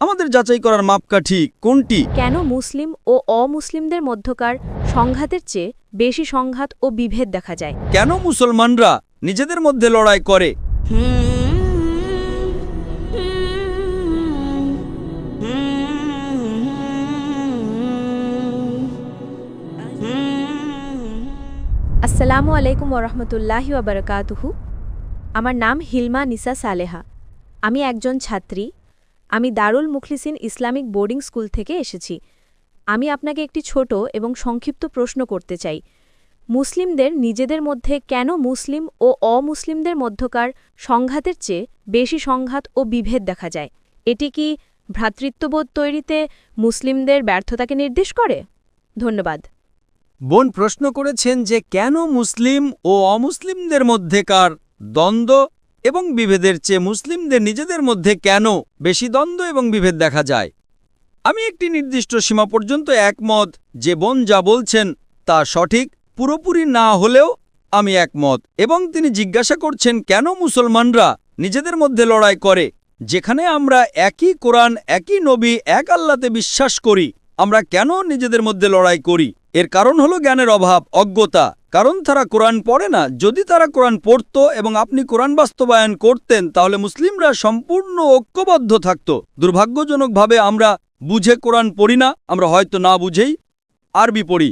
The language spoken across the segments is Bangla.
আমাদের যাচাই করার মাপকাঠি কোনটি? কেন মুসলিম ও অমুসলিমদের মধ্যকার সংঘাতের চেয়ে বেশি সংঘাত ও বিভেদ দেখা যায়? কেন মুসলমানরা নিজেদের মধ্যে লড়াই করে? আসসালামু আলাইকুম ওরহমতুল্লাহি ওয়াবারাকাতুহু। আমার নাম হিলমা নিসা সালেহা। আমি একজন ছাত্রী। আমি দারুল মুখলিসিন ইসলামিক বোর্ডিং স্কুল থেকে এসেছি। আমি আপনাকে একটি ছোট এবং সংক্ষিপ্ত প্রশ্ন করতে চাই। মুসলিমদের নিজেদের মধ্যে কেন মুসলিম ও অমুসলিমদের মধ্যকার সংঘাতের চেয়ে বেশি সংঘাত ও বিভেদ দেখা যায়? এটি কি ভ্রাতৃত্ববোধ তৈরিতে মুসলিমদের ব্যর্থতাকে নির্দেশ করে? ধন্যবাদ। বোন প্রশ্ন করেছেন যে কেন মুসলিম ও অমুসলিমদের মধ্যেকার দ্বন্দ্ব এবং বিভেদের চেয়ে মুসলিমদের নিজেদের মধ্যে কেন বেশি দ্বন্দ্ব এবং বিভেদ দেখা যায়। আমি একটি নির্দিষ্ট সীমা পর্যন্ত একমত যে বোন যা বলছেন তা সঠিক, পুরোপুরি না হলেও আমি একমত। এবং তিনি জিজ্ঞাসা করছেন কেন মুসলমানরা নিজেদের মধ্যে লড়াই করে, যেখানে আমরা একই কোরআন, একই নবী, এক আল্লাহতে বিশ্বাস করি, আমরা কেন নিজেদের মধ্যে লড়াই করি? এর কারণ হলো জ্ঞানের অভাব, অজ্ঞতা। কারণ তারা কোরআন পড়ে না। যদি তারা কোরআন পড়ত এবং আপনি কোরআন বাস্তবায়ন করতেন, তাহলে মুসলিমরা সম্পূর্ণ ঐক্যবদ্ধ থাকত। দুর্ভাগ্যজনকভাবে আমরা বুঝে কোরআন পড়ি না, আমরা হয়তো না বুঝেই আরবি পড়ি।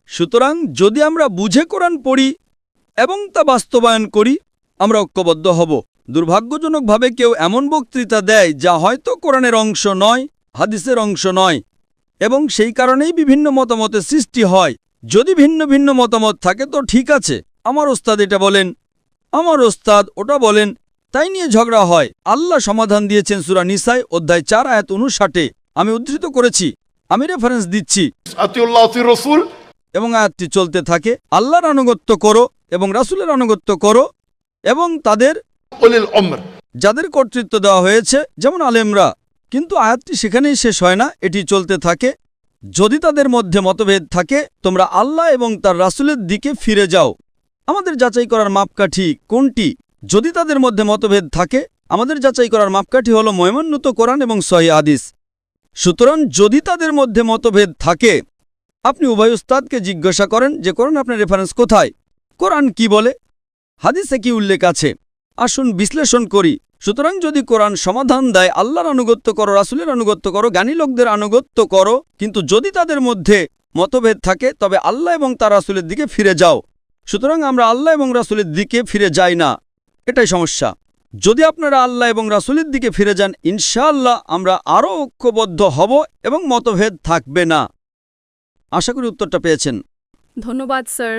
সুতরাং যদি আমরা বুঝে কোরআন পড়ি এবং তা বাস্তবায়ন করি, আমরা ঐক্যবদ্ধ হব। দুর্ভাগ্যজনকভাবে কেউ এমন বক্তৃতা দেয় যা হয়তো কোরআনের অংশ নয়, হাদিসের অংশ নয়, এবং সেই কারণেই বিভিন্ন মতামতের সৃষ্টি হয়। যদি ভিন্ন ভিন্ন মতামত থাকে তো ঠিক আছে, আমার ওস্তাদ এটা বলেন, আমার ওস্তাদ ওটা বলেন, তাই নিয়ে ঝগড়া হয়। আল্লাহ সমাধান দিয়েছেন সূরা নিসায় অধ্যায় 4 আয়াত 59। আমি উদ্ধৃত করেছি, আমি রেফারেন্স দিচ্ছি, এবং আয়াতটি চলতে থাকে, আল্লাহর আনুগত্য করো এবং রাসূলের আনুগত্য করো এবং তাদের যাদের কর্তৃত্ব দেওয়া হয়েছে, যেমন আলেমরা। কিন্তু আয়াতটি সেখানেই শেষ হয় না, এটি চলতে থাকে, যদি তাদের মধ্যে মতভেদ থাকে তোমরা আল্লাহ এবং তার রাসূলের দিকে ফিরে যাও। আমাদের যাচাই করার মাপকাঠি কোনটি? যদি তাদের মধ্যে মতভেদ থাকে, আমাদের যাচাই করার মাপকাঠি হলো মহিমান্বিত কোরআন এবং সহিহ হাদিস। সুতরাং যদি তাদের মধ্যে মতভেদ থাকে, আপনি উভয় উস্তাদকে জিজ্ঞাসা করেন যে কোরআন আপনার রেফারেন্স কোথায়, কোরআন কি বলে, হাদিসে কি উল্লেখ আছে, আসুন বিশ্লেষণ করি। সুতরাং যদি কোরআন সমাধান দেয় আল্লাহর আনুগত্য করো, রাসূলের আনুগত্য করো, জ্ঞানী লোকদের আনুগত্য করো, কিন্তু যদি তাদের মধ্যে মতভেদ থাকে তবে আল্লাহ এবং তার রাসূলের দিকে ফিরে যাও। সুতরাং আমরা আল্লাহ এবং রাসূলের দিকে ফিরে যাই না, এটাই সমস্যা। যদি আপনারা আল্লাহ এবং রাসূলের দিকে ফিরে যান, ইনশাআল্লাহ আমরা আরও ঐক্যবদ্ধ হব এবং মতভেদ থাকবে না। আশা করি উত্তরটা পেয়েছেন। ধন্যবাদ স্যার।